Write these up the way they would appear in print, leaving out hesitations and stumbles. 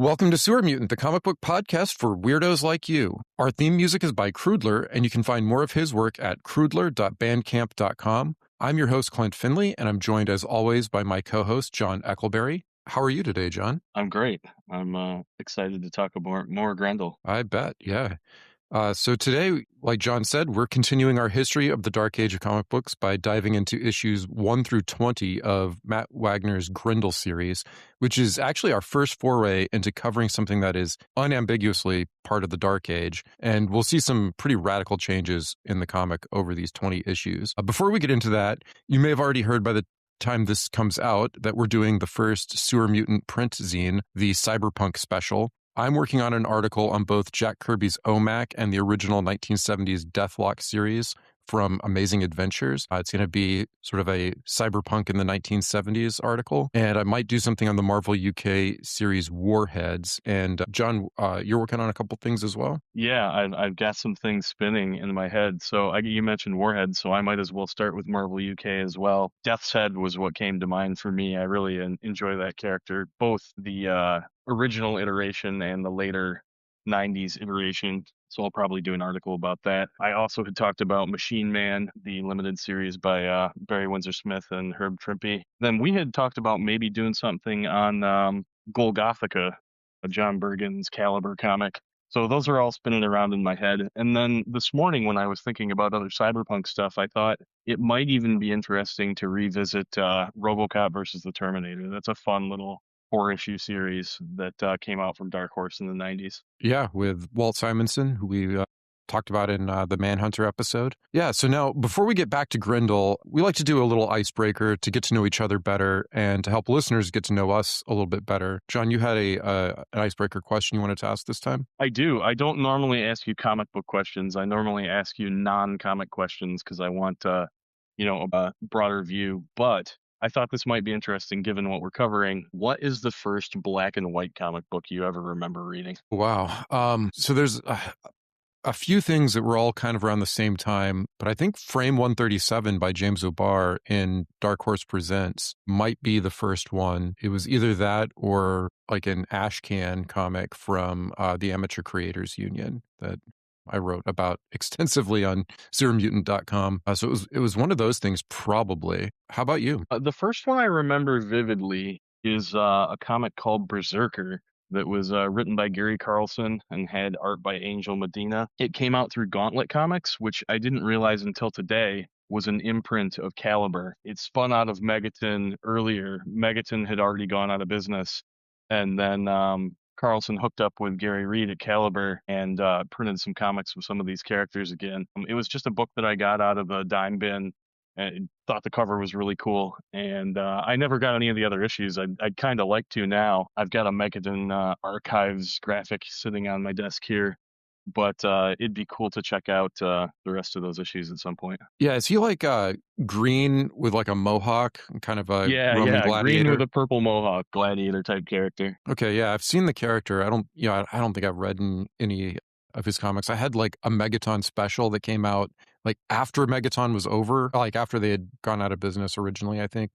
Welcome to Sewer Mutant, the comic book podcast for weirdos like you. Our theme music is by Crudler, and you can find more of his work at crudler.bandcamp.com. I'm your host, Clint Finley, and I'm joined as always by my co-host, John Eckelberry. How are you today, John? I'm great. I'm excited to talk about more Grendel. I bet, yeah. So today, like John said, we're continuing our history of the Dark Age of comic books by diving into issues 1 through 20 of Matt Wagner's Grendel series, which is actually our first foray into covering something that is unambiguously part of the Dark Age. And we'll see some pretty radical changes in the comic over these 20 issues. Before we get into that, you may have already heard by the time this comes out that we're doing the first Sewer Mutant print zine, the Cyberpunk Special. I'm working on an article on both Jack Kirby's OMAC and the original 1970s Deathlock series from Amazing Adventures. It's going to be sort of a cyberpunk in the 1970s article. And I might do something on the Marvel UK series Warheads. And John, you're working on a couple things as well? Yeah, I've got some things spinning in my head. So you mentioned Warheads, so I might as well start with Marvel UK as well. Death's Head was what came to mind for me. I really enjoy that character, both the original iteration and the later 90s iteration. So I'll probably do an article about that. I also had talked about Machine Man, the limited series by Barry Windsor Smith and Herb Trimpe. Then we had talked about maybe doing something on Golgothica, a John Bergen's Caliber comic. So those are all spinning around in my head. And then this morning when I was thinking about other cyberpunk stuff, I thought it might even be interesting to revisit RoboCop versus the Terminator. That's a fun little 4-issue series that came out from Dark Horse in the 90s. Yeah, with Walt Simonson, who we talked about in the Manhunter episode. Yeah, so now before we get back to Grendel, we like to do a little icebreaker to get to know each other better and to help listeners get to know us a little bit better. John, you had an icebreaker question you wanted to ask this time? I do. I don't normally ask you comic book questions. I normally ask you non-comic questions because I want, a broader view. But I thought this might be interesting given what we're covering. What is the first black and white comic book you ever remember reading? Wow. So there's a few things that were all kind of around the same time, but I think Frame 137 by James O'Barr in Dark Horse Presents might be the first one. It was either that or like an Ashcan comic from the Amateur Creators Union that I wrote about extensively on SewerMutant.com. So it was one of those things, probably. How about you? The first one I remember vividly is a comic called Berserker that was written by Gary Carlson and had art by Angel Medina. It came out through Gauntlet Comics, which I didn't realize until today was an imprint of Caliber. It spun out of Megaton earlier. Megaton had already gone out of business, and then Carlson hooked up with Gary Reed at Caliber and printed some comics with some of these characters again. It was just a book that I got out of a dime bin and thought the cover was really cool. And I never got any of the other issues. I'd kind of like to now. I've got a Megaton Archives graphic sitting on my desk here. But it'd be cool to check out the rest of those issues at some point. Yeah, is he like green with like a mohawk, kind of a Roman gladiator? Green with a purple mohawk, gladiator type character. Okay, yeah, I've seen the character. I don't think I've read any of his comics. I had like a Megaton special that came out like after Megaton was over, like after they had gone out of business originally. I think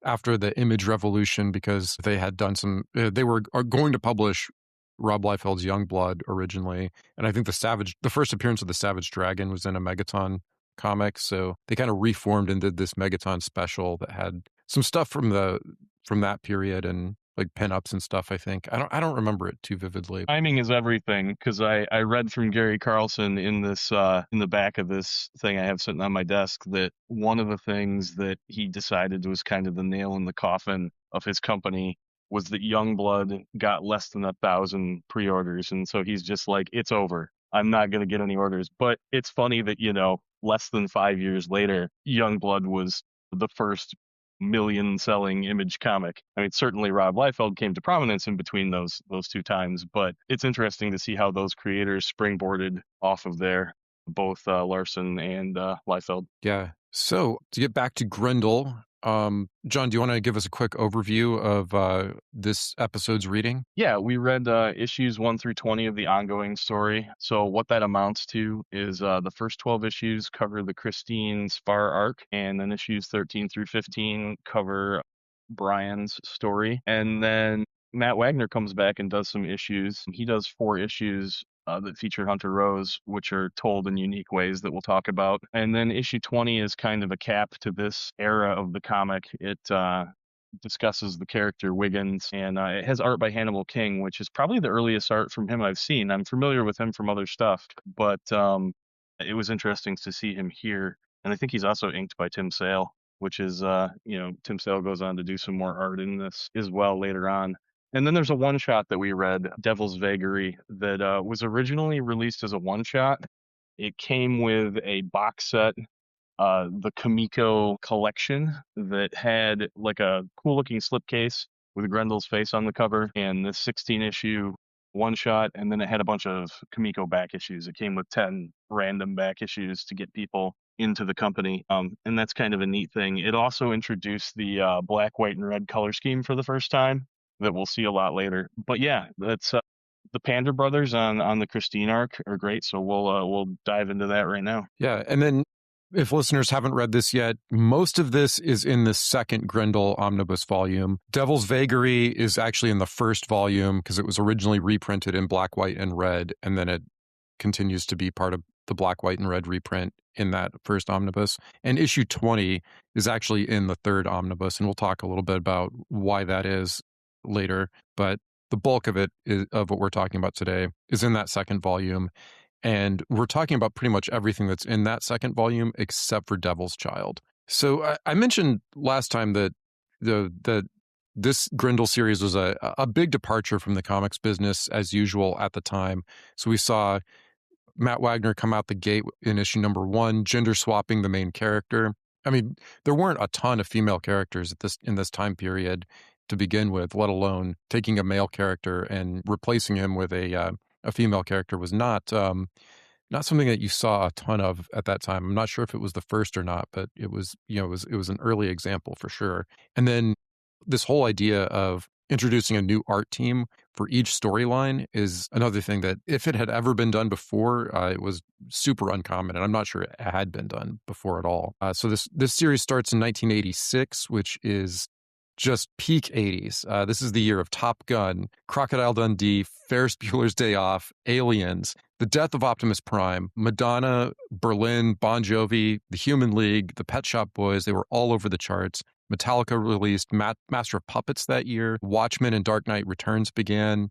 after the Image Revolution, because they had done they were going to publish Rob Liefeld's Youngblood originally. And I think the first appearance of the Savage Dragon was in a Megaton comic. So they kind of reformed and did this Megaton special that had some stuff from that period and like pinups and stuff, I think. I don't remember it too vividly. Timing is everything, because I read from Gary Carlson in this in the back of this thing I have sitting on my desk that one of the things that he decided was kind of the nail in the coffin of his company was that Youngblood got less than 1,000 pre-orders. And so he's just like, it's over. I'm not going to get any orders. But it's funny that, less than 5 years later, Youngblood was the first million-selling Image comic. I mean, certainly Rob Liefeld came to prominence in between those two times, but it's interesting to see how those creators springboarded off of there, both Larson and Liefeld. Yeah. So to get back to Grendel, John, do you want to give us a quick overview of this episode's reading? Yeah, we read issues 1 through 20 of the ongoing story. So what that amounts to is the first 12 issues cover the Christine Spar arc, and then issues 13 through 15 cover Brian's story. And then Matt Wagner comes back and does some issues. He does 4 issues that feature Hunter Rose, which are told in unique ways that we'll talk about. And then issue 20 is kind of a cap to this era of the comic. It discusses the character Wiggins, and it has art by Hannibal King, which is probably the earliest art from him I've seen. I'm familiar with him from other stuff, but it was interesting to see him here. And I think he's also inked by Tim Sale, which is, Tim Sale goes on to do some more art in this as well later on. And then there's a one-shot that we read, Devil's Vagary, that was originally released as a one-shot. It came with a box set, the Comico collection, that had like a cool-looking slipcase with Grendel's face on the cover, and this 16-issue one-shot, and then it had a bunch of Comico back issues. It came with 10 random back issues to get people into the company, and that's kind of a neat thing. It also introduced the black, white, and red color scheme for the first time that we'll see a lot later. But yeah, that's the Pander Brothers on the Christine arc are great, so we'll dive into that right now. Yeah, and then if listeners haven't read this yet, most of this is in the second Grendel omnibus volume. Devil's Vagary is actually in the first volume because it was originally reprinted in black, white, and red, and then it continues to be part of the black, white, and red reprint in that first omnibus. And issue 20 is actually in the third omnibus, and we'll talk a little bit about why that is later. But the bulk of it, of what we're talking about today, is in that second volume. And we're talking about pretty much everything that's in that second volume except for Devil's Child. So I mentioned last time that this Grendel series was a big departure from the comics business as usual at the time. So we saw Matt Wagner come out the gate in issue number 1, gender swapping the main character. I mean, there weren't a ton of female characters in this time period to begin with, let alone taking a male character and replacing him with a female character was not something that you saw a ton of at that time. I'm not sure if it was the first or not, but it was an early example for sure. And then this whole idea of introducing a new art team for each storyline is another thing that, if it had ever been done before, it was super uncommon, and I'm not sure it had been done before at all. So this series starts in 1986, which is just peak 80s. This is the year of Top Gun, Crocodile Dundee, Ferris Bueller's Day Off, Aliens, the death of Optimus Prime, Madonna, Berlin, Bon Jovi, The Human League, the Pet Shop Boys. They were all over the charts. Metallica released Master of Puppets that year. Watchmen and Dark Knight Returns began.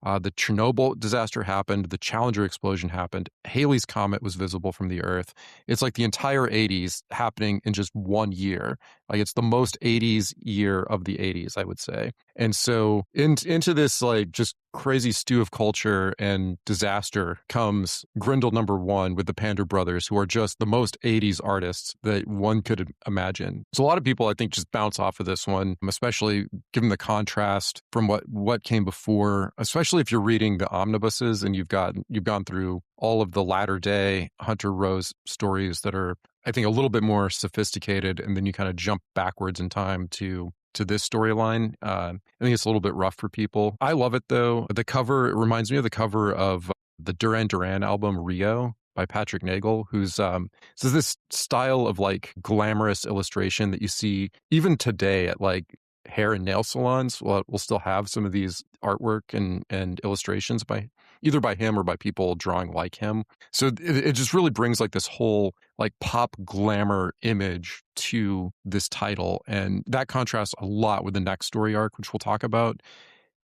The Chernobyl disaster happened. The Challenger explosion happened. Halley's Comet was visible from the Earth. It's like the entire 80s happening in just 1 year. Like, it's the most 80s year of the 80s, I would say. And so into this like just crazy stew of culture and disaster comes Grendel #1 with the Pander Brothers, who are just the most 80s artists that one could imagine. So a lot of people, I think, just bounce off of this one, especially given the contrast from what came before, especially if you're reading the omnibuses and you've gone through all of the latter day Hunter Rose stories that are, I think, a little bit more sophisticated, and then you kind of jump backwards in time to this storyline. I think it's a little bit rough for people. I love it, though. The cover, it reminds me of the cover of the Duran Duran album Rio by Patrick Nagel, who's so this style of like glamorous illustration that you see even today at like hair and nail salons. We'll still have some of these artwork and illustrations by either by him or by people drawing like him. So it just really brings like this whole like pop glamour image to this title, and that contrasts a lot with the next story arc, which we'll talk about.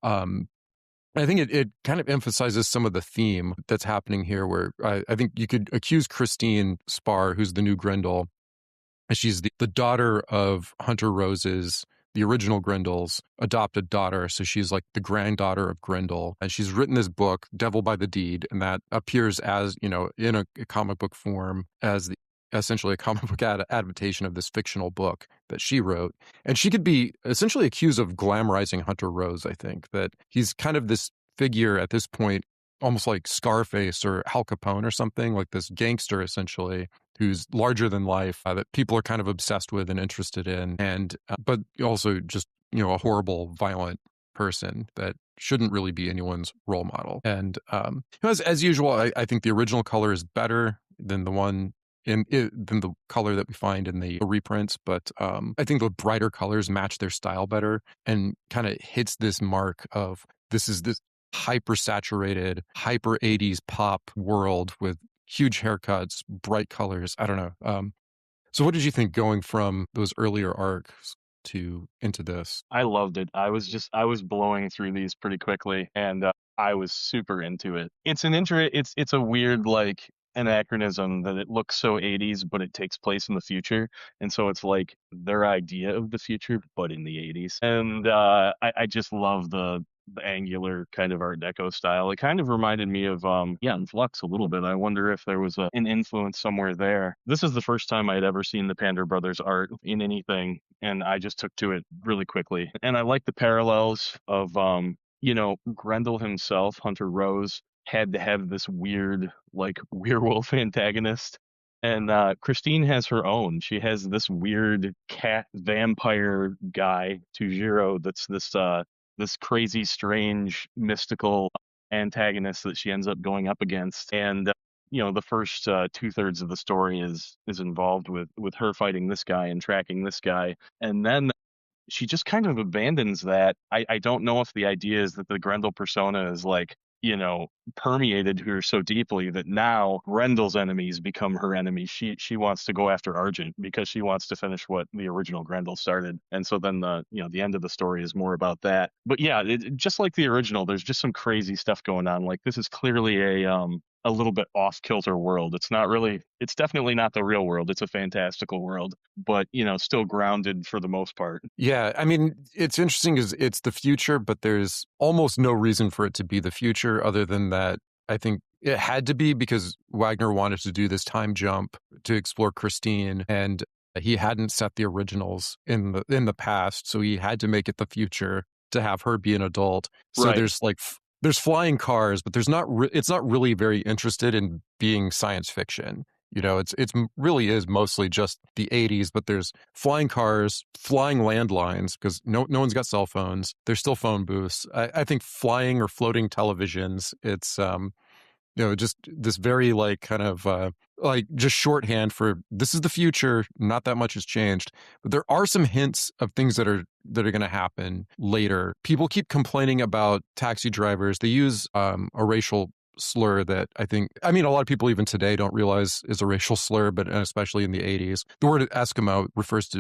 I think it kind of emphasizes some of the theme that's happening here, where I think you could accuse Christine Spar, who's the new Grendel. She's the daughter of Hunter Rose's, the original Grendel's adopted daughter. So she's like the granddaughter of Grendel. And she's written this book, Devil by the Deed, and that appears as, in a comic book form as essentially a comic book adaptation of this fictional book that she wrote. And she could be essentially accused of glamorizing Hunter Rose, I think, that he's kind of this figure at this point, almost like Scarface or Al Capone or something, like this gangster essentially, who's larger than life, that people are kind of obsessed with and interested in, and but also just a horrible, violent person that shouldn't really be anyone's role model. And as usual, I think the original color is better than the one than the color that we find in the reprints. But I think the brighter colors match their style better and kind of hits this mark of this hyper saturated, hyper 80s pop world with huge haircuts, bright colors. I don't know. So what did you think going from those earlier arcs to into this? I loved it. I was blowing through these pretty quickly, and I was super into it. It's a weird like anachronism that it looks so 80s, but it takes place in the future, and so it's like their idea of the future, but in the 80s. And I just love the angular kind of Art Deco style. It kind of reminded me of yeah, in Flux a little bit. I wonder if there was an influence somewhere there. This is the first time I'd ever seen the Pander Brothers art in anything, and I just took to it really quickly. And I like the parallels of Grendel himself, Hunter Rose, had to have this weird like werewolf antagonist. And Christine has her own. She has this weird cat vampire guy, Tujiro, that's this crazy, strange, mystical antagonist that she ends up going up against. And the first 2/3 of the story is involved with her fighting this guy and tracking this guy, and then she just kind of abandons that. I don't know if the idea is that the Grendel persona is like, permeated her so deeply that now Grendel's enemies become her enemies. She wants to go after Argent because she wants to finish what the original Grendel started. And so then the end of the story is more about that. But yeah, just like the original, there's just some crazy stuff going on. Like this is clearly a little bit off kilter world. It's definitely not the real world. It's a fantastical world, but still grounded for the most part. Yeah, I mean, it's interesting because it's the future, but there's almost no reason for it to be the future other than that I think it had to be because Wagner wanted to do this time jump to explore Christine, and he hadn't set the originals in the past, so he had to make it the future to have her be an adult. So Right. there's flying cars, but it's not really very interested in being science fiction. It's really is mostly just the 80s, but there's flying cars, flying landlines, because no one's got cell phones. There's still phone booths. I think flying or floating televisions, it's just this very like kind of like just shorthand for this is the future. Not that much has changed, but there are some hints of things that are going to happen later. People keep complaining about taxi drivers. They use a racial slur that I mean, a lot of people even today don't realize is a racial slur, but especially in the 80s. The word Eskimo refers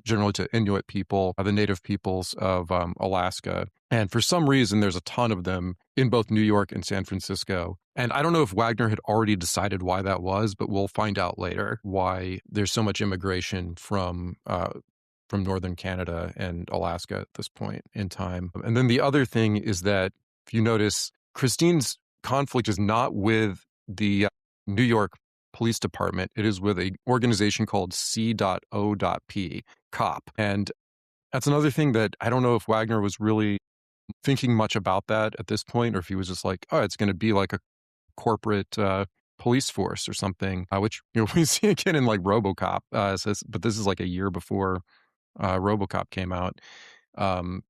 generally to Inuit people, the native peoples of Alaska. And for some reason, there's a ton of them in both New York and San Francisco. And I don't know if Wagner had already decided why that was, but we'll find out later why there's so much immigration from northern Canada and Alaska at this point in time. And then the other thing is that if you notice, Christine's conflict is not with the New York Police Department. It is with an organization called C.O.P, COP. And that's another thing that I don't know if Wagner was really thinking much about that at this point, or if he was just like, oh, it's going to be like a corporate police force or something, which we see again in like RoboCop. But this is like a year before RoboCop came out. But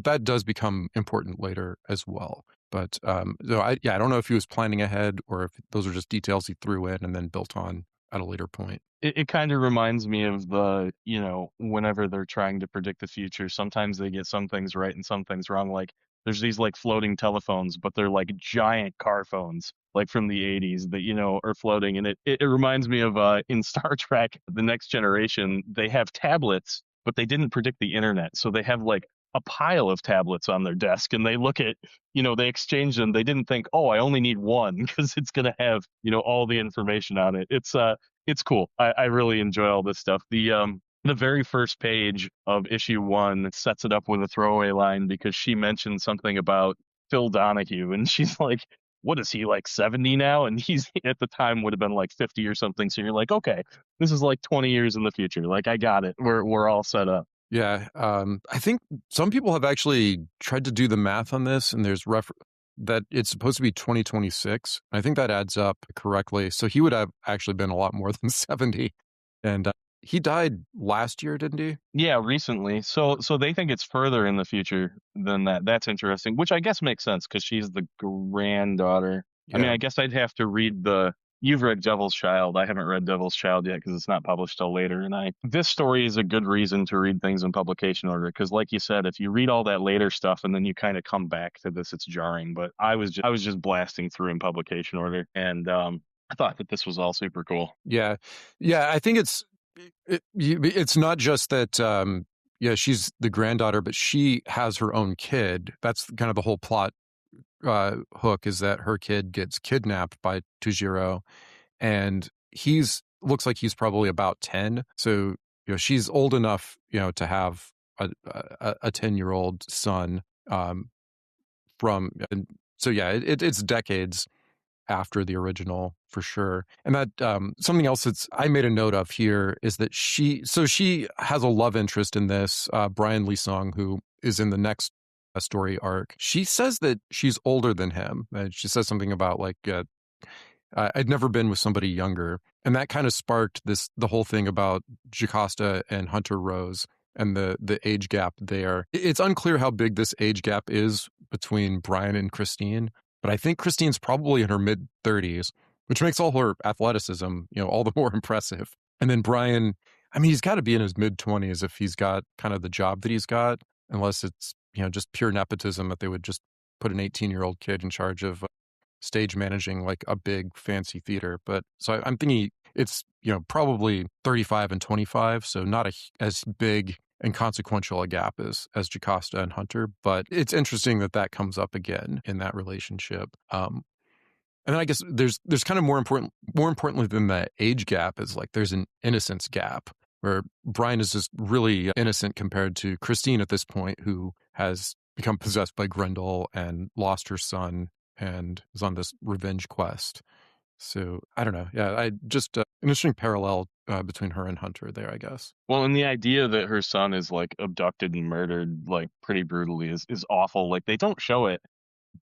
that does become important later as well. But I don't know if he was planning ahead or if those are just details he threw in and then built on at a later point. It kind of reminds me of whenever they're trying to predict the future, sometimes they get some things right and some things wrong. Like there's these like floating telephones, but they're like giant car phones, like from the 80s that, are floating. And it reminds me of in Star Trek, The Next Generation, they have tablets, but they didn't predict the internet. So they have like a pile of tablets on their desk and they look at, they exchange them. They didn't think, oh, I only need one because it's going to have, all the information on it. It's cool. I really enjoy all this stuff. The very first page of issue 1 sets it up with a throwaway line because she mentioned something about Phil Donahue and she's like, what is he, like 70 now? And he's at the time would have been like 50 or something. So you're like, okay, this is like 20 years in the future. Like I got it. We're all set up. Yeah, I think some people have actually tried to do the math on this, and there's that it's supposed to be 2026. I think that adds up correctly. So he would have actually been a lot more than 70. And he died last year, didn't he? Yeah, recently. So they think it's further in the future than that. That's interesting, which I guess makes sense because she's the granddaughter. Yeah. I mean, I guess I'd have to read the you've read Devil's Child. I haven't read Devil's Child yet because it's not published till later. And this story is a good reason to read things in publication order because, like you said, if you read all that later stuff and then you kind of come back to this, it's jarring. But I was just blasting through in publication order, and I thought that this was all super cool. Yeah, yeah. I think it's not just that. Yeah, she's the granddaughter, but she has her own kid. That's kind of the whole plot hook, is that her kid gets kidnapped by Tujiro, and he's looks like he's probably about 10. So she's old enough to have a 10-year-old son. From and so yeah, it's decades after the original for sure. And that something else that's I made a note of here is that she has a love interest in this Brian Lee Song, who is in the next story arc. She says that she's older than him. She says something about like I'd never been with somebody younger, and that kind of sparked the whole thing about Jocasta and Hunter Rose and the age gap there. It's unclear how big this age gap is between Brian and Christine, but I think Christine's probably in her mid-30s, which makes all her athleticism, all the more impressive. And then Brian, I mean, he's got to be in his mid-20s if he's got kind of the job that he's got, unless it's, just pure nepotism that they would just put an 18-year-old kid in charge of stage managing like a big fancy theater. But so I'm thinking it's, probably 35 and 25, so not as big and consequential a gap as Jocasta and Hunter, but it's interesting that comes up again in that relationship. And then I guess there's kind of more importantly than the age gap is like there's an innocence gap where Brian is just really innocent compared to Christine at this point, who has become possessed by Grendel and lost her son and is on this revenge quest. So I don't know. Yeah, I just an interesting parallel between her and Hunter there, I guess. Well, and the idea that her son is like abducted and murdered like pretty brutally is awful. Like they don't show it,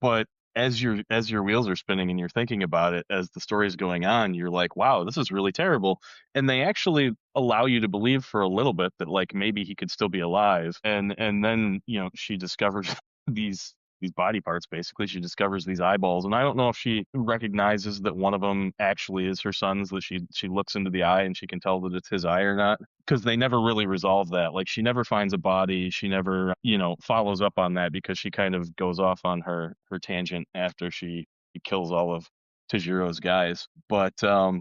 but as your wheels are spinning and you're thinking about it as the story is going on, you're like, wow, this is really terrible. And they actually allow you to believe for a little bit that like maybe he could still be alive. And then, she discovers these body parts. Basically, she discovers these eyeballs, and I don't know if she recognizes that one of them actually is her son's, that she looks into the eye and she can tell that it's his eye or not, because they never really resolve that. Like she never finds a body, she never follows up on that, because she kind of goes off on her tangent after she kills all of Tajiro's guys. But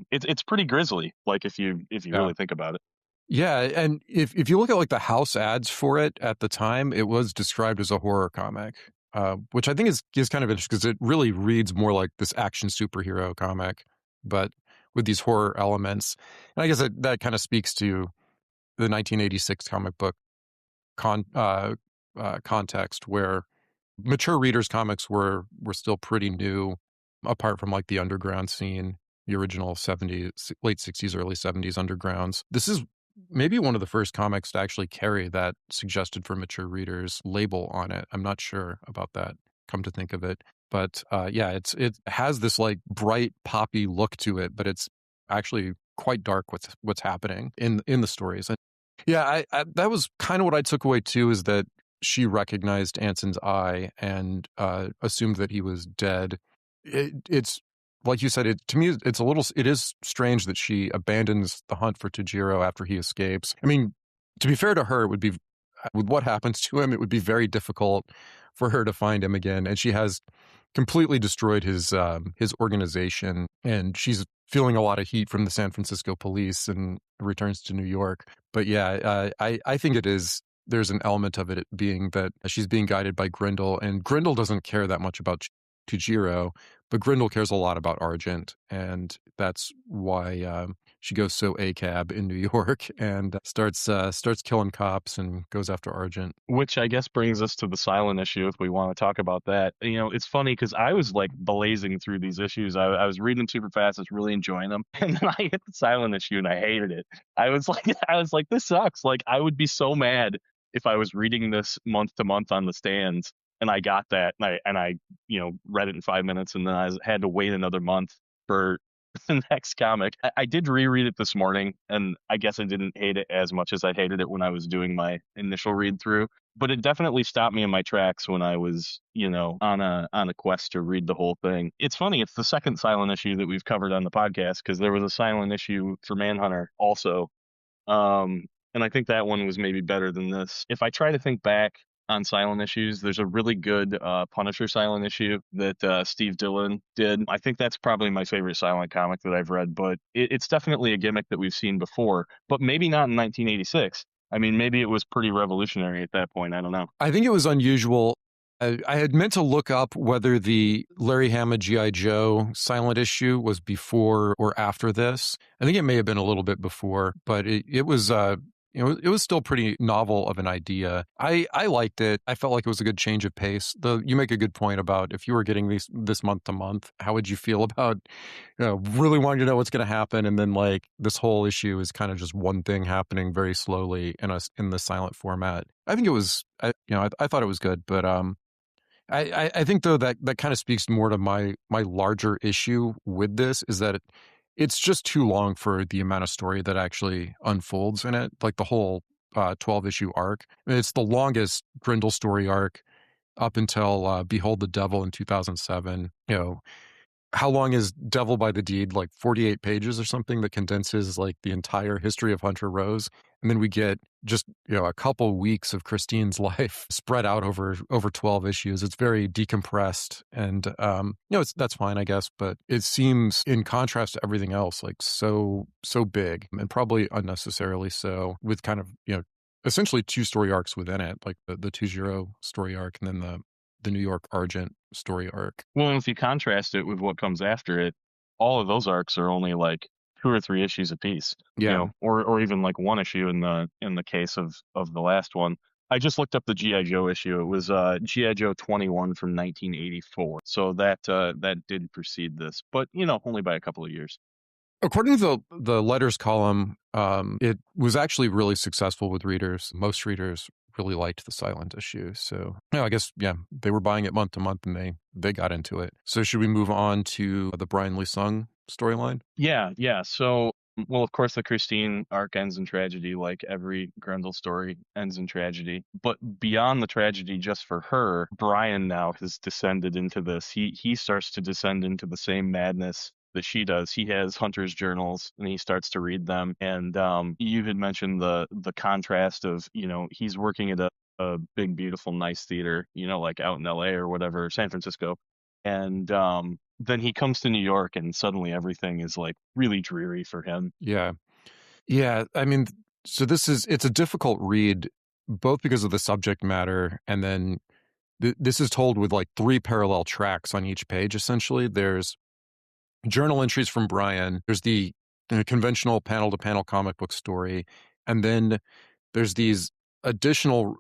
it's pretty grisly, like if you really think about it. Yeah, and if you look at like the house ads for it at the time, it was described as a horror comic. Which I think is kind of interesting because it really reads more like this action superhero comic, but with these horror elements. And I guess that kind of speaks to the 1986 comic book context, where mature readers comics were still pretty new, apart from like the underground scene, the original 70s, late 60s, early 70s undergrounds. This is maybe one of the first comics to actually carry that suggested for mature readers label on it. I'm not sure about that, come to think of it. But yeah, it has this like bright poppy look to it, but it's actually quite dark what's happening in the stories. And yeah, I that was kind of what I took away too, is that she recognized Anson's eye and assumed that he was dead. It's like you said, to me, it is strange that she abandons the hunt for Tajiro after he escapes. I mean, to be fair to her, it would be, with what happens to him, it would be very difficult for her to find him again. And she has completely destroyed his organization, and she's feeling a lot of heat from the San Francisco police and returns to New York. But yeah, I think there's an element of it being that she's being guided by Grendel, and Grendel doesn't care that much about Tujiro, but Grendel cares a lot about Argent, and that's why she goes so ACAB in New York and starts killing cops and goes after Argent. Which I guess brings us to the silent issue, if we want to talk about that. It's funny because I was like blazing through these issues. I was reading them super fast. I was really enjoying them, and then I hit the silent issue and I hated it. I was like, this sucks. Like I would be so mad if I was reading this month to month on the stands and I got that and I read it in 5 minutes, and then I had to wait another month for the next comic. I did reread it this morning, and I guess I didn't hate it as much as I hated it when I was doing my initial read through. but it definitely stopped me in my tracks when I was, on a quest to read the whole thing. It's funny, it's the second silent issue that we've covered on the podcast, because there was a silent issue for Manhunter also. Um, and I think that one was maybe better than this. If I try to think back on silent issues, there's a really good Punisher silent issue that Steve Dillon did. I think that's probably my favorite silent comic that I've read, but it's definitely a gimmick that we've seen before, but maybe not in 1986. I mean, maybe it was pretty revolutionary at that point. I don't know. I think it was unusual. I had meant to look up whether the Larry Hama G.I. Joe silent issue was before or after this. I think it may have been a little bit before, but it was it was still pretty novel of an idea. I liked it. I felt like it was a good change of pace. You make a good point about if you were getting this month to month, how would you feel about really wanting to know what's going to happen, and then like this whole issue is kind of just one thing happening very slowly in the silent format. I think it was I thought it was good, but I think though that kind of speaks more to my larger issue with this is that it's just too long for the amount of story that actually unfolds in it. Like the whole 12-issue arc. I mean, it's the longest Grendel story arc up until Behold the Devil in 2007. How long is Devil by the Deed? Like 48 pages or something that condenses like the entire history of Hunter Rose. And then we get just, a couple weeks of Christine's life spread out over 12 issues. It's very decompressed and, that's fine, I guess. But it seems in contrast to everything else, like so big and probably unnecessarily so, with kind of, essentially two story arcs within it, like the 2-0 story arc and then the New York Argent story arc. Well, if you contrast it with what comes after it, all of those arcs are only like 2 or 3 issues apiece. Yeah. Or even like one issue in the case of the last one. I just looked up the G.I. Joe issue. It was G.I. Joe 21 from 1984. So that did precede this, but only by a couple of years. According to the letters column, it was actually really successful with readers. Most readers really liked the silent issue. So, I guess, they were buying it month to month and they got into it. So should we move on to the Brian Lee Sung storyline? Yeah. So, well, of course, the Christine arc ends in tragedy, like every Grendel story ends in tragedy. But beyond the tragedy, just for her, Brian now has descended into this. He starts to descend into the same madness that she does. He has Hunter's journals and he starts to read them. And you had mentioned the contrast of, he's working at a big, beautiful, nice theater, like out in LA or whatever, San Francisco. And then he comes to New York and suddenly everything is like really dreary for him. Yeah. Yeah. I mean, so it's a difficult read, both because of the subject matter and then this is told with like 3 parallel tracks on each page. Essentially, there's journal entries from Brian. There's the conventional panel to panel comic book story. And then there's these additional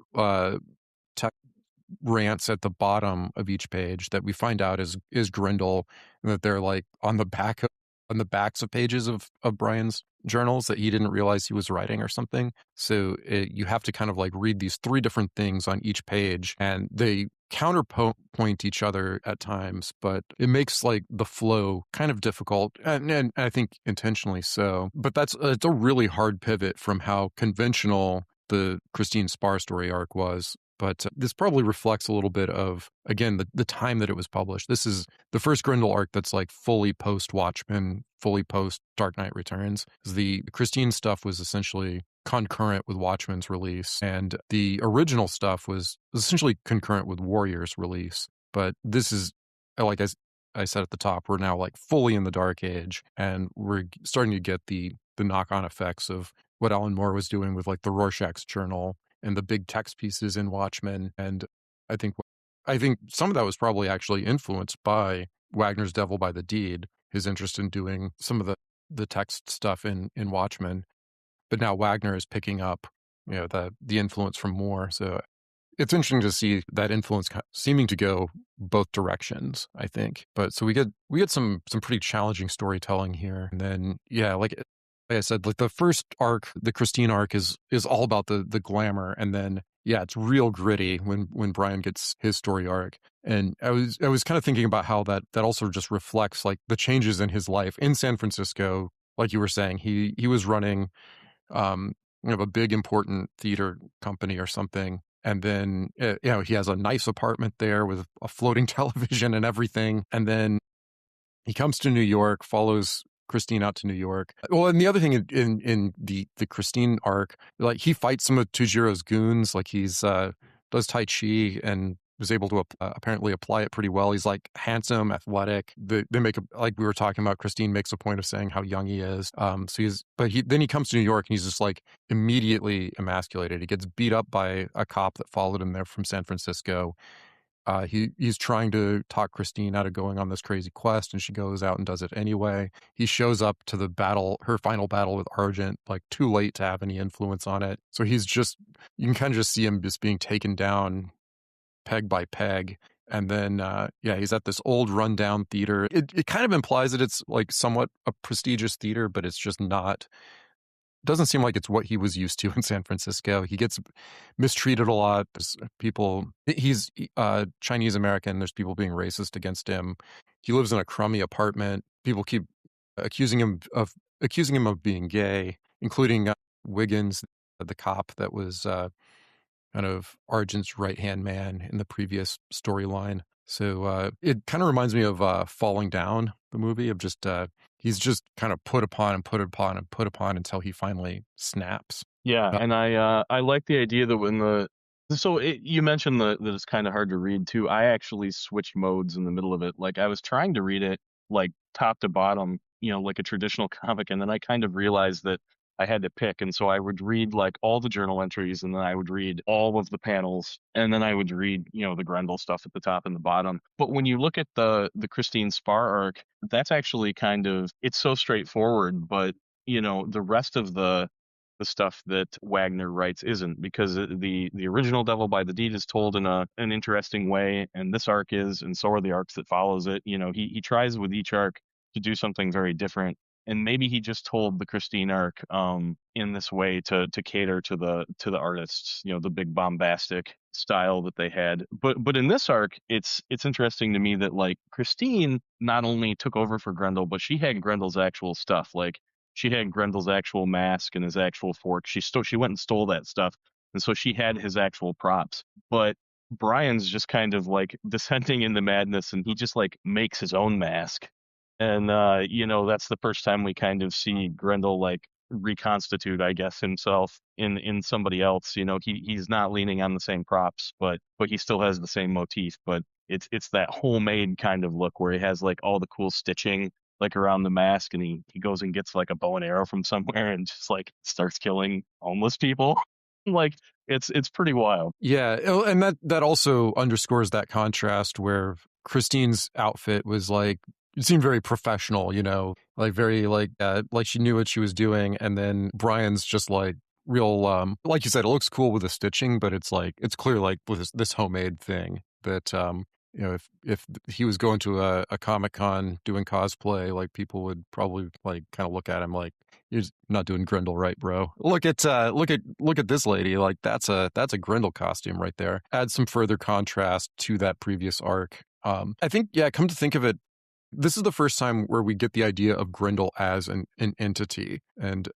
rants at the bottom of each page that we find out is Grendel, and that they're like on the backs of pages of Brian's journals that he didn't realize he was writing or something. So you have to kind of like read these 3 different things on each page, and they counterpoint each other at times, but it makes like the flow kind of difficult, and I think intentionally so. But it's a really hard pivot from how conventional the Christine Spar story arc was. But this probably reflects a little bit of, again, the time that it was published. This is the first Grendel arc that's like fully post-Watchmen, fully post-Dark Knight Returns. The Christine stuff was essentially concurrent with Watchmen's release, and the original stuff was essentially concurrent with Warrior's release. But this is, like I said at the top, we're now like fully in the Dark Age, and we're starting to get the knock-on effects of what Alan Moore was doing with like the Rorschach's Journal and the big text pieces in Watchmen. And I think some of that was probably actually influenced by Wagner's Devil by the Deed, his interest in doing some of the text stuff in Watchmen. But now Wagner is picking up, the influence from Moore. So it's interesting to see that influence seeming to go both directions, I think. But so we get some pretty challenging storytelling here. And then, like I said, like the first arc, the Christine arc is all about the glamour. And then, it's real gritty when Brian gets his story arc. And I was kind of thinking about how that also just reflects like the changes in his life in San Francisco. Like you were saying, he was running, a big important theater company or something. And then, he has a nice apartment there with a floating television and everything. And then he comes to New York, follows Christine out to New York. Well, and the other thing in the Christine arc, like he fights some of Tujiro's goons, like he's does Tai Chi and was able to apparently apply it pretty well. He's like handsome, athletic. They make like we were talking about. Christine makes a point of saying how young he is. Then he comes to New York and he's just like immediately emasculated. He gets beat up by a cop that followed him there from San Francisco. He's trying to talk Christine out of going on this crazy quest, and she goes out and does it anyway. He shows up to the battle, her final battle with Argent, like too late to have any influence on it. So you can kind of just see him just being taken down peg by peg. And then, he's at this old rundown theater. It kind of implies that it's like somewhat a prestigious theater, but it's just not. Doesn't seem like it's what he was used to in San Francisco. He gets mistreated a lot. He's Chinese American. There's people being racist against him. He lives in a crummy apartment. People keep accusing him of being gay, including Wiggins, the cop that was kind of Argent's right-hand man in the previous storyline. So it kind of reminds me of Falling Down, the movie, of just he's just kind of put upon and put upon and put upon until he finally snaps. Yeah, and I like the idea that you mentioned that it's kind of hard to read too. I actually switched modes in the middle of it. Like I was trying to read it like top to bottom, like a traditional comic, and then I kind of realized that I had to pick, and so I would read like all the journal entries, and then I would read all of the panels, and then I would read the Grendel stuff at the top and the bottom. But when you look at the Christine Spar arc, that's actually it's so straightforward, but the rest of the stuff that Wagner writes isn't, because the original Devil by the Deed is told in an interesting way, and this arc is, and so are the arcs that follows it. He tries with each arc to do something very different. And maybe he just told the Christine arc in this way to cater to the artists, the big bombastic style that they had. But in this arc, it's interesting to me that like Christine not only took over for Grendel, but she had Grendel's actual stuff. Like she had Grendel's actual mask and his actual fork. She went and stole that stuff, and so she had his actual props. But Brian's just kind of like descending into madness, and he just like makes his own mask. And that's the first time we kind of see Grendel like reconstitute, I guess, himself in somebody else. He's not leaning on the same props, but he still has the same motif. But it's that homemade kind of look where he has like all the cool stitching like around the mask, and he goes and gets like a bow and arrow from somewhere and just like starts killing homeless people. Like it's pretty wild. Yeah, and that also underscores that contrast where Christine's outfit was like, it seemed very professional, like very like she knew what she was doing. And then Brian's just like real, like you said, it looks cool with the stitching, but it's clear like with this homemade thing that, if he was going to a Comic-Con doing cosplay, like people would probably like kind of look at him like, you're not doing Grendel right, bro. Look at this lady. Like that's a Grendel costume right there. Add some further contrast to that previous arc. I think, come to think of it, this is the first time where we get the idea of Grendel as an entity. And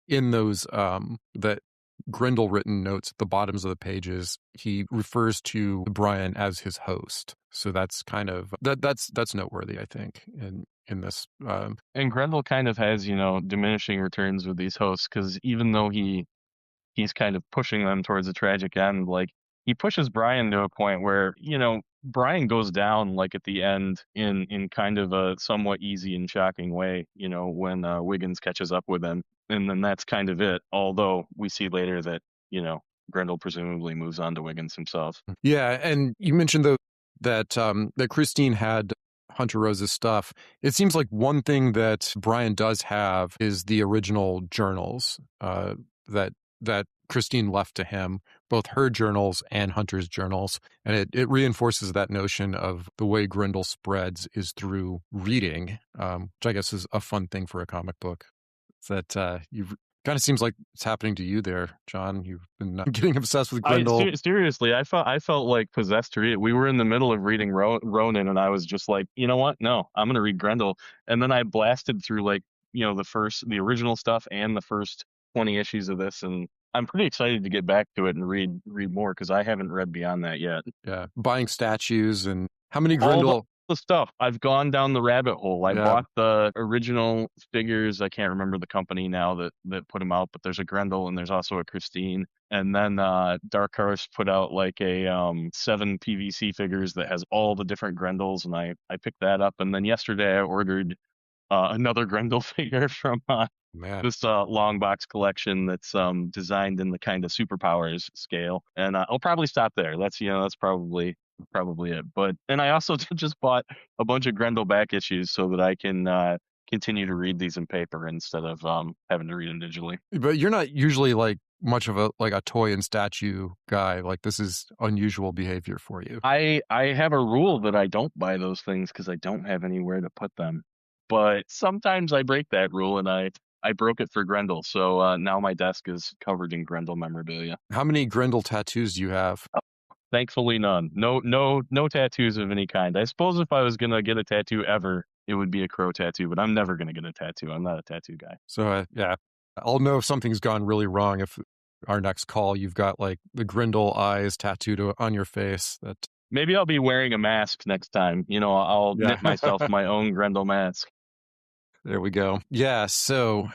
in those that Grendel written notes at the bottoms of the pages, he refers to Brian as his host. So that's kind of that's noteworthy, I think, in this. And Grendel kind of has diminishing returns with these hosts, because even though he's kind of pushing them towards a tragic end, like he pushes Brian to a point where Brian goes down like at the end in kind of a somewhat easy and shocking way, when Wiggins catches up with him. And then that's kind of it. Although we see later that, Grendel presumably moves on to Wiggins himself. Yeah. And you mentioned though that Christine had Hunter Rose's stuff. It seems like one thing that Brian does have is the original journals that Christine left to him, both her journals and Hunter's journals. And it reinforces that notion of the way Grendel spreads is through reading, which I guess is a fun thing for a comic book. That you've kind of seems like it's happening to you there, John. You've been getting obsessed with Grendel. Seriously, I felt like possessed to read it. We were in the middle of reading Ronin, and I was just like, you know what? No, I'm going to read Grendel. And then I blasted through like, the original stuff and the first 20 issues of this, and I'm pretty excited to get back to it and read more because I haven't read beyond that yet. Yeah, buying statues and how many All Grendel? the stuff. I've gone down the rabbit hole. I Yeah, bought the original figures. I can't remember the company now that put them out, but there's a Grendel and there's also a Christine. And then Dark Horse put out like a 7 PVC figures that has all the different Grendels, and I picked that up. And then yesterday I ordered another Grendel figure from man. this long box collection that's designed in the kind of superpowers scale, and I'll probably stop there. That's probably it. But and I also just bought a bunch of Grendel back issues so that I can continue to read these in paper instead of having to read them digitally. But you're not usually like much of a toy and statue guy. Like this is unusual behavior for you. I have a rule that I don't buy those things because I don't have anywhere to put them. But sometimes I break that rule, and I broke it for Grendel. So now my desk is covered in Grendel memorabilia. How many Grendel tattoos do you have? Thankfully, none. No tattoos of any kind. I suppose if I was gonna get a tattoo ever, it would be a crow tattoo. But I'm never gonna get a tattoo. I'm not a tattoo guy. So yeah, I'll know if something's gone really wrong if our next call you've got like the Grendel eyes tattooed on your face. That Maybe I'll be wearing a mask next time. I'll yeah. knit myself my own Grendel mask. There we go. Yeah. So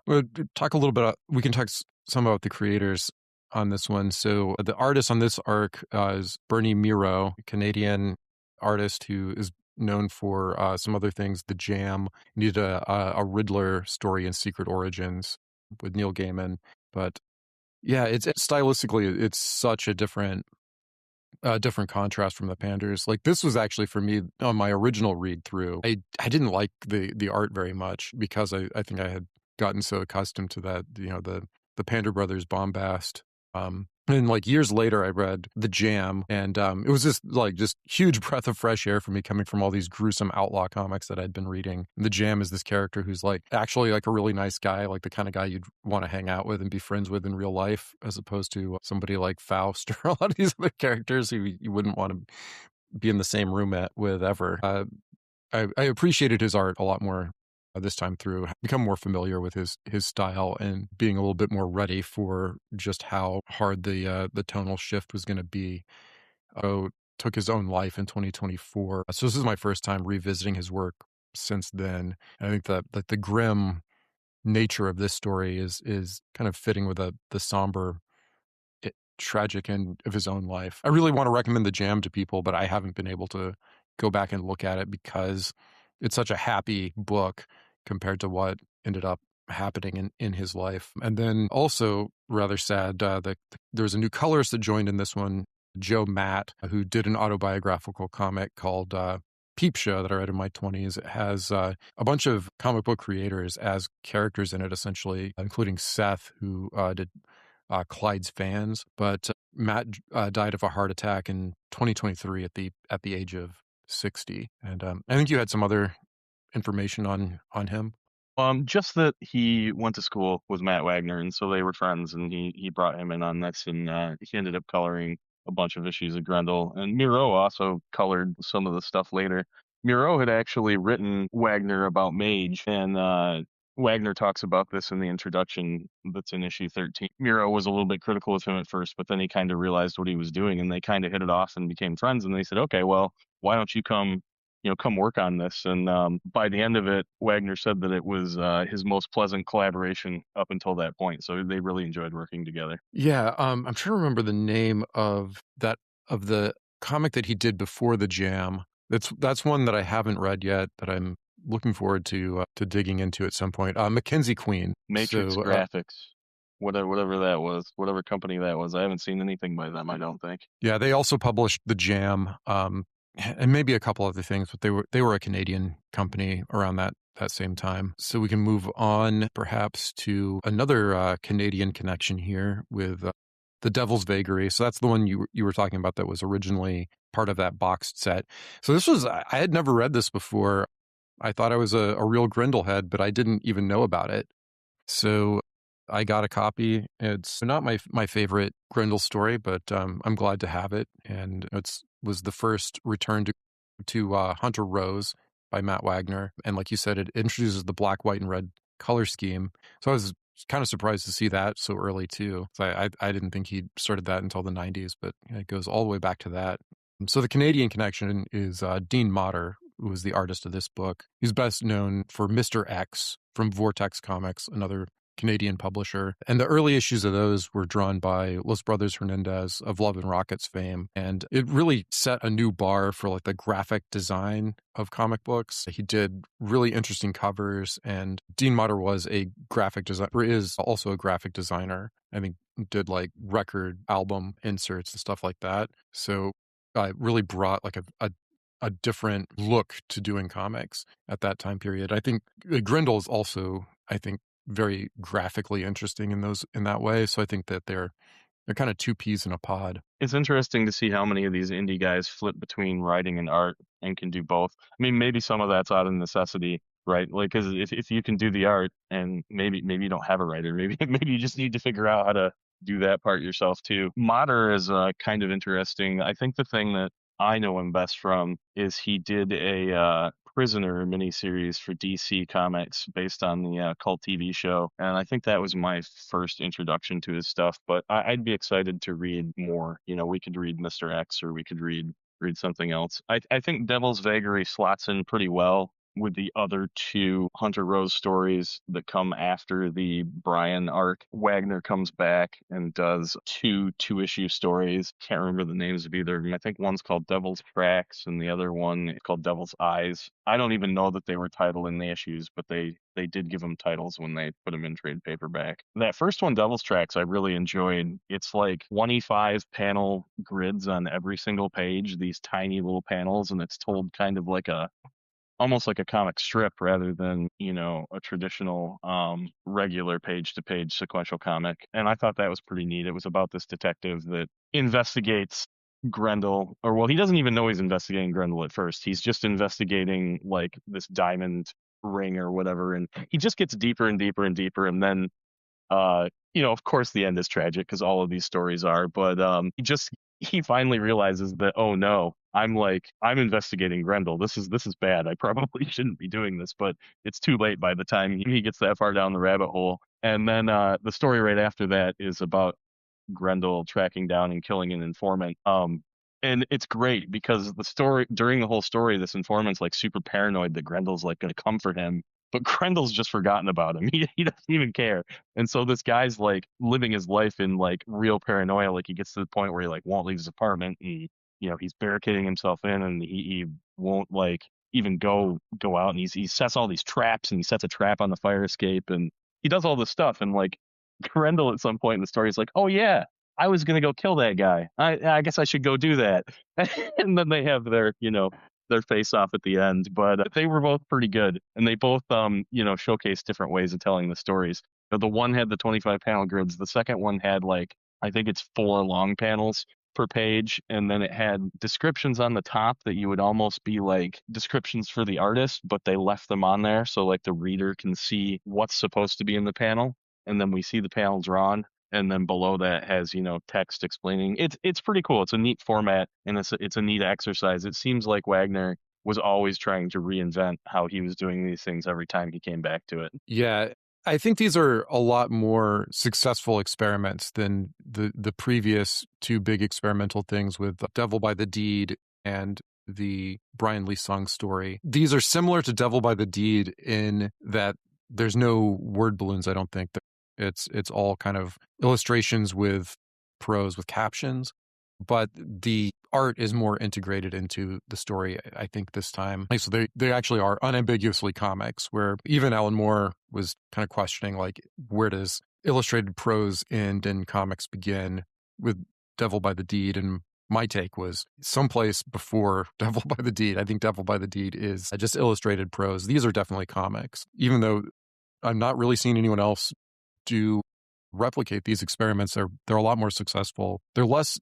we'll talk a little bit. We can talk some about the creators on this one. So the artist on this arc is Bernie Mireault, a Canadian artist who is known for some other things. The Jam, he did a Riddler story in Secret Origins with Neil Gaiman. But yeah, it's stylistically, it's such a different contrast from the Panders. Like this was actually for me on my original read through. I didn't like the art very much because I think I had gotten so accustomed to that, the Pander Brothers bombast. And like years later, I read The Jam, and it was just huge breath of fresh air for me coming from all these gruesome outlaw comics that I'd been reading. And The Jam is this character who's like actually like a really nice guy, like the kind of guy you'd want to hang out with and be friends with in real life, as opposed to somebody like Faust or a lot of these other characters who you wouldn't want to be in the same room with ever. I appreciated his art a lot more this time through, become more familiar with his style and being a little bit more ready for just how hard the tonal shift was going to be. Took his own life in 2024. So this is my first time revisiting his work since then. And I think that the grim nature of this story is kind of fitting with the somber, tragic end of his own life. I really want to recommend The Jam to people, but I haven't been able to go back and look at it because it's such a happy book compared to what ended up happening in his life. And then also rather sad that there was a new colorist that joined in this one, Joe Matt, who did an autobiographical comic called Peep Show that I read in my 20s. It has a bunch of comic book creators as characters in it, essentially, including Seth, who did Clyde's Fans. But Matt died of a heart attack in 2023 at the age of 60. And I think you had some other information on him. Just that he went to school with Matt Wagner, and so they were friends, and he brought him in on this, and he ended up coloring a bunch of issues of Grendel. And Mireault also colored some of the stuff later. Mireault had actually written Wagner about Mage, and Wagner talks about this in the introduction that's in issue 13. Mireault was a little bit critical of him at first, but then he kind of realized what he was doing, and they kind of hit it off and became friends. And they said, okay, well, why don't you come work on this? And by the end of it, Wagner said that it was his most pleasant collaboration up until that point. So they really enjoyed working together. Yeah, I'm trying to remember the name of the comic that he did before The Jam. That's one that I haven't read yet that I'm looking forward to digging into at some point. Mackenzie Queen, Matrix Graphics. Whatever that was, whatever company that was. I haven't seen anything by them, I don't think. Yeah, they also published The Jam, and maybe a couple other things, but they were a Canadian company around that same time. So we can move on perhaps to another Canadian connection here with The Devil's Vagary. So that's the one you were talking about that was originally part of that boxed set. So I had never read this before. I thought I was a real Grendel head, but I didn't even know about it. So I got a copy. It's not my favorite Grendel story, but I'm glad to have it. And was the first return to Hunter Rose by Matt Wagner. And like you said, it introduces the black, white, and red color scheme. So I was kind of surprised to see that so early too. So I didn't think he started that until the 90s, but it goes all the way back to that. So the Canadian connection is Dean Motter, who was the artist of this book. He's best known for Mr. X from Vortex Comics, another Canadian publisher. And the early issues of those were drawn by Los Brothers Hernandez of Love and Rockets fame. And it really set a new bar for like the graphic design of comic books. He did really interesting covers, and Dean Motter was a graphic designer, is also a graphic designer. I think did like record album inserts and stuff like that. So it really brought like a different look to doing comics at that time period. I think Grendel is also, I think, very graphically interesting in that way. So I think that they're kind of two peas in a pod. It's interesting to see how many of these indie guys flip between writing and art and can do both. I mean, maybe some of that's out of necessity, right? Like, because if you can do the art, and maybe you don't have a writer, maybe you just need to figure out how to do that part yourself too. Motter is kind of interesting. I think the thing that I know him best from is he did a Prisoner miniseries for DC Comics based on the cult TV show, and I think that was my first introduction to his stuff. But I'd be excited to read more. You know, we could read Mr. X, or we could read something else. I think Devil's Vagary slots in pretty well with the other two Hunter Rose stories that come after the Brian arc. Wagner comes back and does two-issue stories. Can't remember the names of either of them. I think one's called Devil's Tracks and the other one is called Devil's Eyes. I don't even know that they were titled in the issues, but they did give them titles when they put them in trade paperback. That first one, Devil's Tracks, I really enjoyed. It's like 25 panel grids on every single page, these tiny little panels, and it's told kind of like almost like a comic strip rather than, you know, a traditional regular page-to-page sequential comic. And I thought that was pretty neat. It was about this detective that investigates Grendel, or well, he doesn't even know he's investigating Grendel at first. He's just investigating like this diamond ring or whatever, and he just gets deeper and deeper and deeper, and then you know, of course the end is tragic because all of these stories are, but he finally realizes that, oh no, I'm investigating Grendel. This is bad. I probably shouldn't be doing this, but it's too late by the time he gets that far down the rabbit hole. And then the story right after that is about Grendel tracking down and killing an informant. And it's great because during the whole story, this informant's like super paranoid that Grendel's like going to come for him. But Grendel's just forgotten about him. He doesn't even care. And so this guy's like living his life in like real paranoia. Like he gets to the point where he like won't leave his apartment. And, you know, he's barricading himself in, and he won't like even go out. And he sets all these traps, and he sets a trap on the fire escape, and he does all this stuff. And like Grendel at some point in the story is like, oh yeah, I was going to go kill that guy. I guess I should go do that. And then they have their face off at the end, but they were both pretty good, and they both showcase different ways of telling the stories. The one had the 25 panel grids. The second one had like, I think it's 4 long panels per page, and then it had descriptions on the top that you would almost be like descriptions for the artist, but they left them on there so like the reader can see what's supposed to be in the panel, and then we see the panel drawn. And then below that has, you know, text explaining. It's pretty cool. It's a neat format, and it's a neat exercise. It seems like Wagner was always trying to reinvent how he was doing these things every time he came back to it. Yeah, I think these are a lot more successful experiments than the previous 2 big experimental things with Devil by the Deed and the Brian Lee Sung story. These are similar to Devil by the Deed in that there's no word balloons, I don't think. It's all kind of illustrations with prose with captions, but the art is more integrated into the story, I think, this time. So they actually are unambiguously comics, where even Alan Moore was kind of questioning, like, where does illustrated prose end and comics begin with Devil by the Deed? And my take was someplace before Devil by the Deed. I think Devil by the Deed is just illustrated prose. These are definitely comics, even though I'm not really seeing anyone else to replicate these experiments. They're a lot more successful. They're less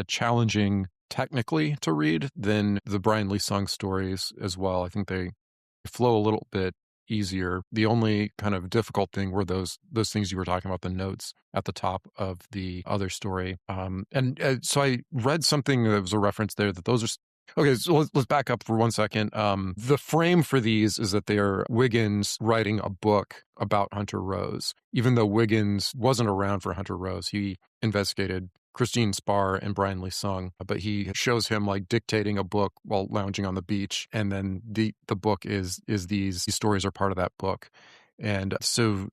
challenging technically to read than the Brian Lee Sung stories as well. I think they flow a little bit easier. The only kind of difficult thing were those things you were talking about, the notes at the top of the other story. So I read something that was a reference there that those are Okay, so let's back up for 1 second. The frame for these is that they are Wiggins writing a book about Hunter Rose. Even though Wiggins wasn't around for Hunter Rose, he investigated Christine Spar and Brian Lee Sung, but he shows him like dictating a book while lounging on the beach, and then the book is these stories are part of that book. And so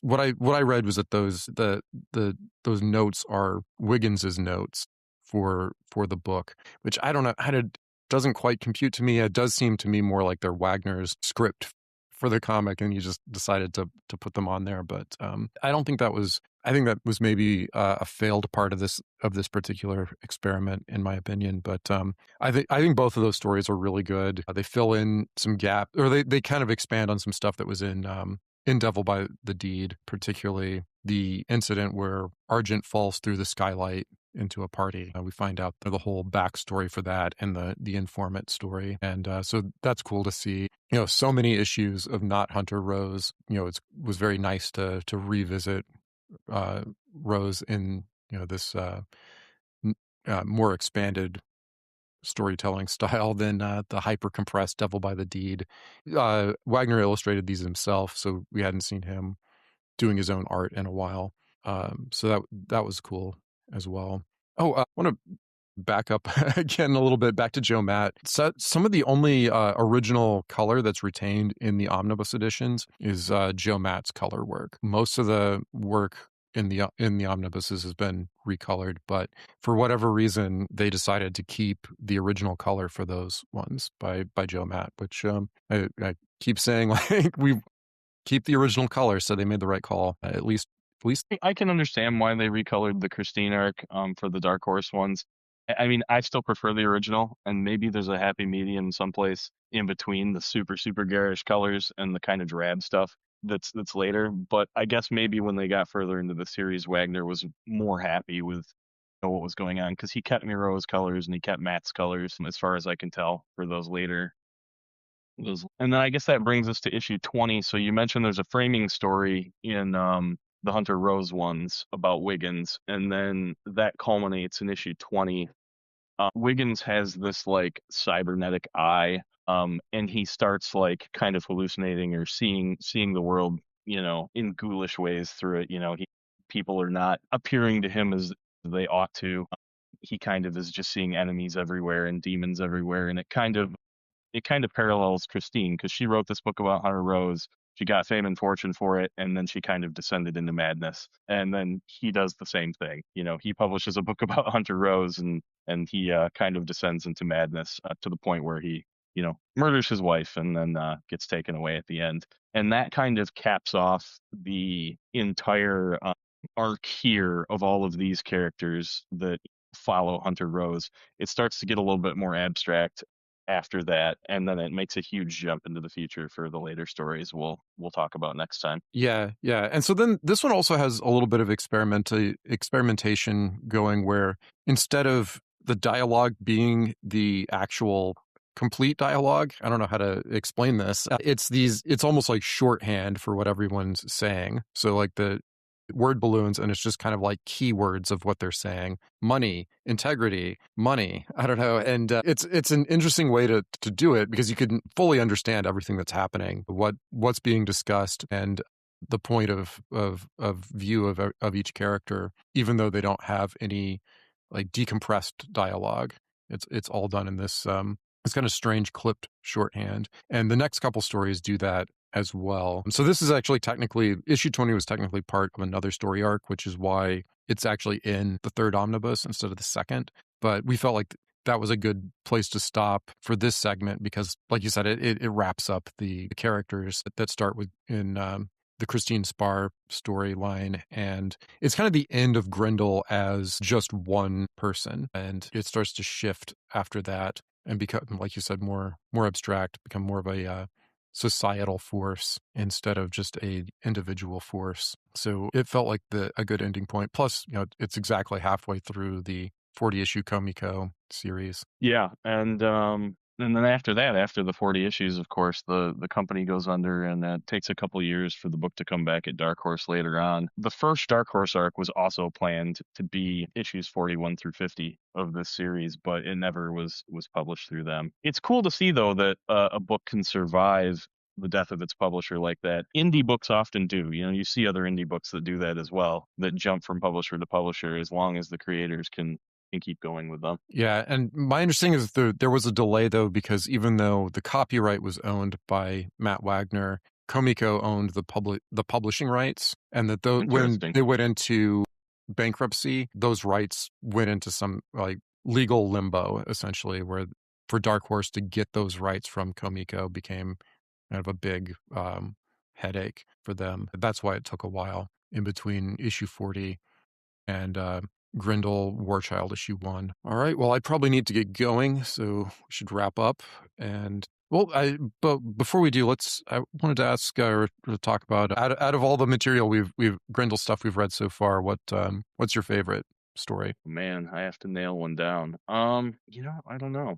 what I read was that those notes are Wiggins's notes for the book, which I don't know how to, doesn't quite compute to me. It does seem to me more like they're Wagner's script for the comic, and he just decided to put them on there. But I don't think that was. I think that was maybe a failed part of this particular experiment, in my opinion. But I think both of those stories are really good. They fill in some gap, or they kind of expand on some stuff that was in Devil by the Deed, particularly the incident where Argent falls through the skylight into a party. We find out the whole backstory for that and the informant story. And so that's cool to see. So many issues of not Hunter Rose. It was very nice to revisit Rose in this more expanded storytelling style than the hyper compressed Devil by the Deed. Wagner illustrated these himself, so we hadn't seen him doing his own art in a while. So that was cool as well. Oh, I want to back up again a little bit, back to Joe Matt. So some of the only original color that's retained in the omnibus editions is Joe Matt's color work. Most of the work in the omnibuses has been recolored, but for whatever reason, they decided to keep the original color for those ones by Joe Matt, which I keep saying, like, we keep the original color, so they made the right call. At least I can understand why they recolored the Christine arc for the Dark Horse ones. I mean, I still prefer the original, and maybe there's a happy medium someplace in between the super, super garish colors and the kind of drab stuff that's later. But I guess maybe when they got further into the series, Wagner was more happy with what was going on, because he kept Mireault's colors and he kept Matt's colors, as far as I can tell, for those later. And then I guess that brings us to issue 20. So you mentioned there's a framing story in the Hunter Rose ones about Wiggins, and then that culminates in issue 20. Wiggins has this like cybernetic eye, and he starts like kind of hallucinating or seeing the world, in ghoulish ways through it. People are not appearing to him as they ought to. He kind of is just seeing enemies everywhere and demons everywhere, and it kind of parallels Christine, because she wrote this book about Hunter Rose. She got fame and fortune for it, and then she kind of descended into madness. And then he does the same thing. He publishes a book about Hunter Rose, and he kind of descends into madness to the point where he, murders his wife and then gets taken away at the end. And that kind of caps off the entire arc here of all of these characters that follow Hunter Rose. It starts to get a little bit more abstract after that, and then it makes a huge jump into the future for the later stories we'll talk about next time. Yeah. And so then this one also has a little bit of experimentation going, where instead of the dialogue being the actual complete dialogue, I don't know how to explain this, it's almost like shorthand for what everyone's saying. So like the word balloons, and it's just kind of like keywords of what they're saying: money, integrity, money, I don't know. And it's an interesting way to do it, because you can fully understand everything that's happening, what's being discussed, and the point of view of each character, even though they don't have any like decompressed dialogue. It's all done in this it's kind of strange clipped shorthand, and the next couple stories do that as well. So this is actually technically, issue 20 was technically part of another story arc, which is why it's actually in the third omnibus instead of the second. But we felt like that was a good place to stop for this segment, because like you said, it wraps up the characters that start with in the Christine Spar storyline, and it's kind of the end of Grendel as just one person, and it starts to shift after that and become, like you said, more abstract, become more of a societal force instead of just a individual force. So it felt like a good ending point. Plus, it's exactly halfway through the 40 issue Comico series. Yeah, and and then after that, after the 40 issues, of course, the company goes under, and it takes a couple years for the book to come back at Dark Horse later on. The first Dark Horse arc was also planned to be issues 41 through 50 of this series, but it never was published through them. It's cool to see though that a book can survive the death of its publisher like that. Indie books often do. You know, you see other indie books that do that as well, that jump from publisher to publisher as long as the creators can keep going with them. Yeah, and my understanding is there was a delay though, because even though the copyright was owned by Matt Wagner, Comico owned the publishing rights, and that when Interesting. they went into bankruptcy, those rights went into some like legal limbo essentially, where for Dark Horse to get those rights from Comico became kind of a big headache for them. That's why it took a while in between issue 40 and Grendel Warchild issue 1. All right, well, I probably need to get going, so we should wrap up. And but before we do, I wanted to ask or to talk about out of all the material we've Grendel stuff we've read so far, what's your favorite story? Man, I have to nail one down. I don't know.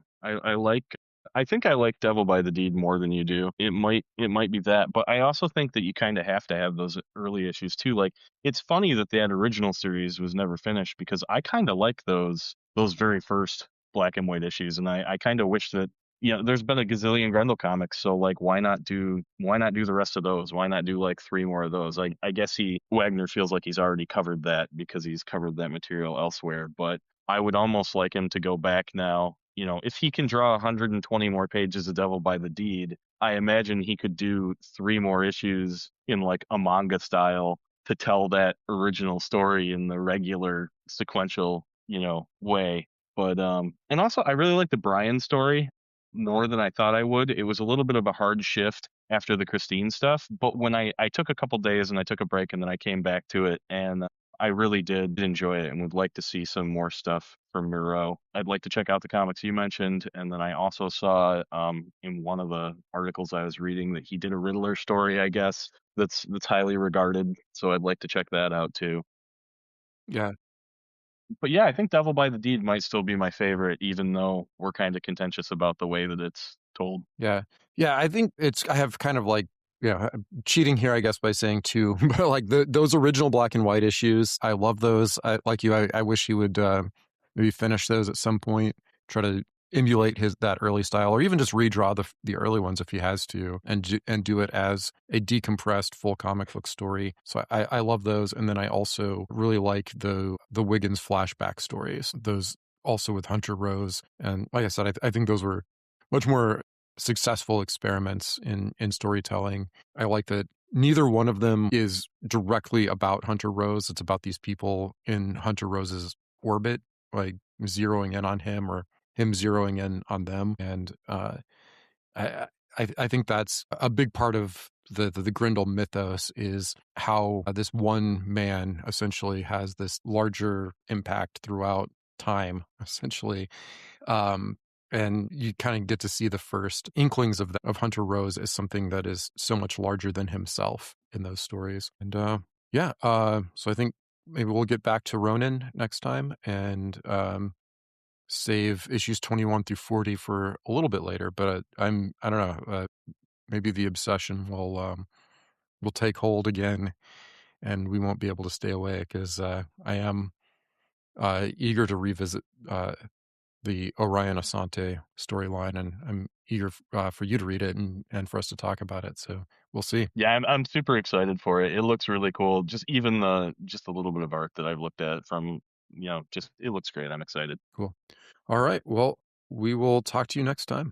I think I like Devil by the Deed more than you do. It might be that, but I also think that you kind of have to have those early issues too. Like it's funny that that original series was never finished because I kind of like those very first black and white issues, and I kind of wish that there's been a gazillion Grendel comics, so like why not do the rest of those? Why not do like three more of those? I guess Wagner feels like he's already covered that because he's covered that material elsewhere, but I would almost like him to go back now. If he can draw 120 more pages of Devil by the Deed, I imagine he could do three more issues in like a manga style to tell that original story in the regular sequential, way. But and also I really like the Brian story more than I thought I would. It was a little bit of a hard shift after the Christine stuff, but when I took a couple days and I took a break and then I came back to it, and I really did enjoy it and would like to see some more stuff from Mireault. I'd like to check out the comics you mentioned, and then I also saw in one of the articles I was reading that he did a Riddler story, I guess, that's highly regarded. So I'd like to check that out too. Yeah, But yeah, I think Devil by the Deed might still be my favorite, even though we're kind of contentious about the way that it's told. yeah, yeah. I think I have kind of like, cheating here, I guess, by saying two, but like those original black and white issues, I love those. Like you, I wish he would maybe finish those at some point, try to emulate that early style, or even just redraw the early ones if he has to, and do it as a decompressed full comic book story. So I love those, and then I also really like the Wiggins flashback stories. Those also with Hunter Rose, and like I said, I think those were much more successful experiments in storytelling. I like that neither one of them is directly about Hunter Rose. It's about these people in Hunter Rose's orbit, like zeroing in on him or him zeroing in on them. And I, I think that's a big part of the Grendel mythos, is how this one man essentially has this larger impact throughout time, essentially. Um, and you kind of get to see the first inklings of Hunter Rose as something that is so much larger than himself in those stories. And so I think maybe we'll get back to Ronin next time, and save issues 21 through 40 for a little bit later. But I don't know, maybe the obsession will take hold again, and we won't be able to stay away, because I am eager to revisit the Orion Asante storyline, and I'm eager for you to read it and for us to talk about it. So we'll see. Yeah, I'm super excited for it. It looks really cool. Just even just a little bit of art that I've looked at from, just it looks great. I'm excited. Cool. All right. Well, we will talk to you next time.